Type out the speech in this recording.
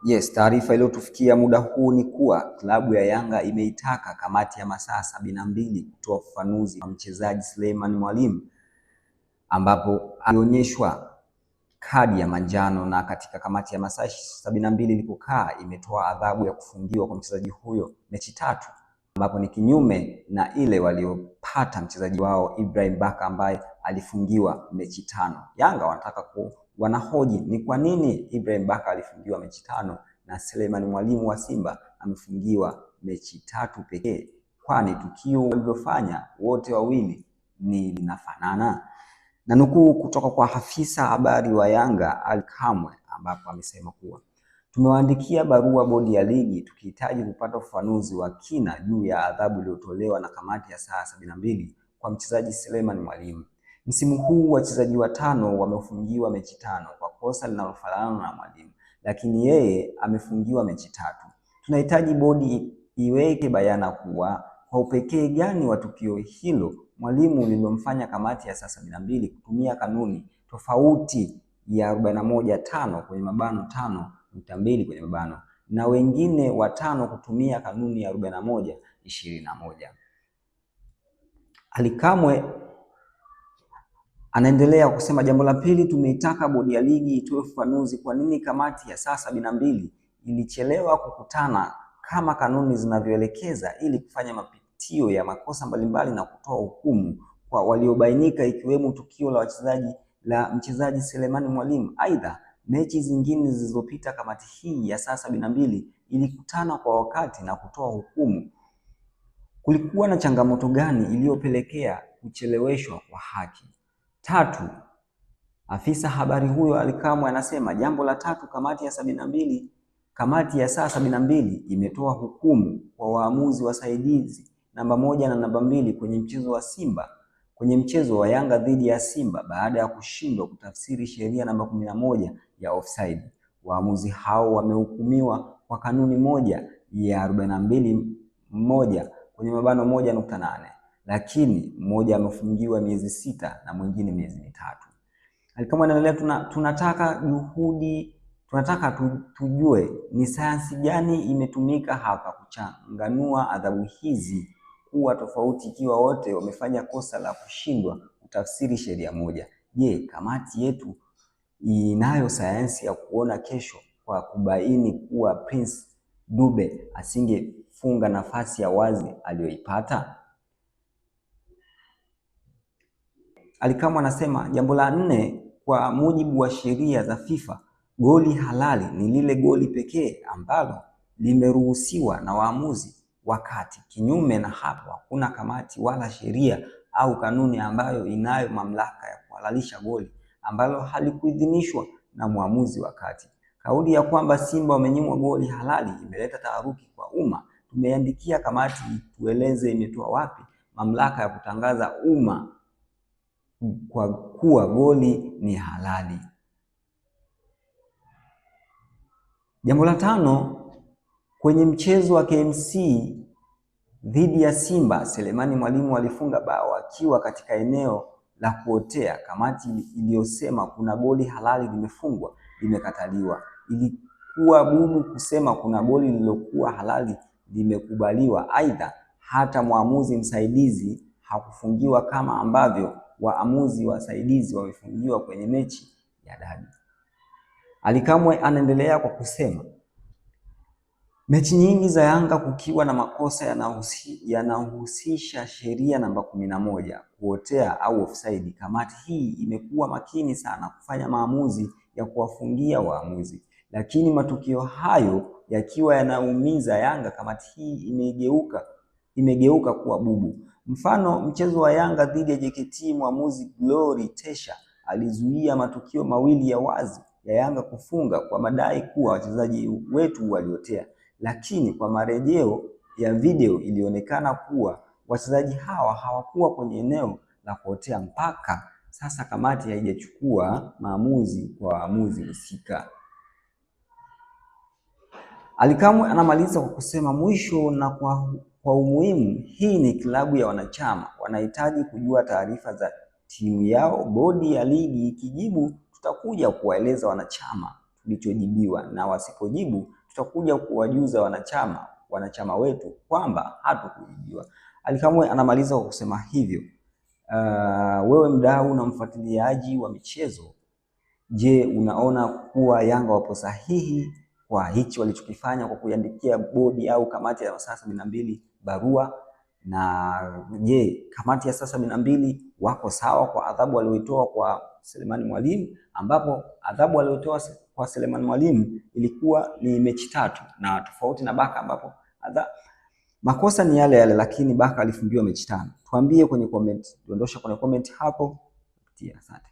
Yes, taarifa iliyotufikia muda huu ni kuwa klabu ya Yanga imeitaka kamati ya masaa 72 kutoa ufafanuzi wa mchezaji Suleiman Mwalimu, ambapo alionyeshwa kadi ya manjano, na katika kamati ya masaa 72 ilipokaa imetoa adhabu ya kufungiwa kwa mchezaji huyo mechi 3, ambapo ni kinyume na ile waliopata mchezaji wao Ibrahim Baka ambaye alifungiwa mechi 5. Yanga wanahoji ni kwa nini Ibrahim Baka alifungiwa mechi 5 na Suleiman Mwalimu wa Simba amefungiwa mechi 3 pekee, kwani tukio walilofanya wote wawili ni linafanana. Na nukuu kutoka kwa afisa habari wa Yanga Ally Kamwe, ambapo amesema kuwa tumewaandikia barua bodi ya ligi tukihitaji kupata ufafanuzi wa kina juu ya adhabu iliyotolewa na kamati ya saa 72 kwa mchezaji Suleiman Mwalimu. Msimu huu wachezaji 5 wamefungiwa mechi 5 kwa kosa linalofanana na Mwalimu, lakini yeye amefungiwa mechi 3. Tunahitaji bodi iweke bayana kuwa kwa upekee gani wa tukio hilo Mwalimu lililomfanya kamati ya saa 72 kutumia kanuni tofauti ya 41(5) kwenye mabano 5.2 kwenye mabano na wengine 5 kutumia kanuni ya 41(21). Ally Kamwe anaendelea kusema, jambo la pili, tumeitaka bodi ya ligi itoe ufafanuzi kwa nini kamati ya saa 72 ilichelewa kukutana kama kanuni zinavyoelekeza ili kufanya mapitio ya makosa mbalimbali na kutoa hukumu kwa waliobainika, ikiwemo tukio la mchezaji Suleiman Mwalimu. Aidha, mechi zingine zilizopita kamati hii ya saa 72 ilikutana kwa wakati na kutoa hukumu. Kulikuwa na changamoto gani iliyopelekea kucheleweshwa kwa haki? 3. Afisa habari huyo Ally Kamwe anasema, jambo la 3, kamati ya saa 72 imetoa hukumu kwa waamuzi wasaidizi namba 1 na namba 2 kwenye mchezo wa Yanga dhidi ya Simba baada ya kushindwa kutafsiri sheria namba 11 ya offside. Waamuzi hao wamehukumiwa kwa kanuni moja ya 42(1) kwenye mabano 1.8, lakini mmoja amefungiwa miezi 6 na mwingine miezi 3. Ally Kamwe anaendelea, tunataka tujue ni sayansi gani imetumika hapa kuchanganua adhabu hizi kuwa tofauti ikiwa wote wamefanya kosa la kushindwa kutafsiri sheria moja. Je, kamati yetu inayo sayansi ya kuona kesho kwa kubaini kuwa Prince Dube asingefunga nafasi ya wazi aliyoipata? Ally Kamwe anasema, jambo la 4, kwa mujibu wa sheria za FIFA, goli halali ni lile goli pekee ambalo limeruhusiwa na waamuzi wakati. Kinyume na hapo, hakuna kamati wala sheria au kanuni ambayo inayo mamlaka ya kuhalalisha goli ambalo halikuidhinishwa na mwamuzi wakati. Kauli ya kwamba Simba wamenyimwa goli halali imeleta taharuki kwa umma. Tumeandikia kamati tueleze imetoa wapi mamlaka ya kutangaza umma kwa kuwa goli ni halali. Jambo la 5, kwenye mchezo wa KMC dhidi ya Simba, Suleiman Mwalimu alifunga bao akiwa katika eneo la kuotea. Kamati iliyosema kuna goli halali limefungwa limekataliwa. Ilikuwa bubu kusema kuna goli lililokuwa halali limekubaliwa. Aidha, hata mwamuzi msaidizi hakufungiwa kama ambavyo waamuzi wasaidizi wamefungiwa kwenye mechi ya dabi. Ally Kamwe anaendelea kwa kusema, mechi nyingi za Yanga kukiwa na makosa yanahusisha sheria namba 11 kuotea au offside, kamati hii imekuwa makini sana kufanya maamuzi ya kuwafungia waamuzi, lakini matukio hayo yakiwa yanaumiza Yanga, kamati hii imegeuka kuwa bubu. Mfano, mchezo wa Yanga dhidi ya JKT, mwamuzi Glory Tesha alizuia matukio mawili ya wazi ya Yanga kufunga kwa madai kuwa wachezaji wetu waliotea, lakini kwa marejeo ya video ilionekana kuwa wachezaji hawa hawakuwa kwenye eneo la kuotea. Mpaka sasa kamati haijachukua maamuzi kwa waamuzi husika. Ally Kamwe anamaliza kwa kusema, mwisho na kwa umuhimu, hii ni klabu ya wanachama, wanahitaji kujua taarifa timu yao. Bodi ya ligi ikijibu, tutakuja kuwaeleza wanachama tulichojibiwa, na wasipojibu tutakuja kuwajuza wanachama wetu kwamba hatukujibiwa. Ally Kamwe anamaliza kwa kusema hivyo. Wewe mdau na mfuatiliaji wa michezo, je, unaona kuwa Yanga wapo sahihi kwa hichi walichokifanya kwa kuiandikia bodi au kamati ya saa 72 barua? Na je, kamati ya saa 72 wako sawa kwa adhabu walioitoa kwa Selemani Mwalimu, ambapo adhabu walioitoa kwa Selemani Mwalimu ilikuwa ni mechi 3, na tofauti na Baka ambapo makosa ni yale yale, lakini Baka alifungiwa mechi 5. Tuambie kwenye comment, tuondosha kwenye comment hapo. Asante.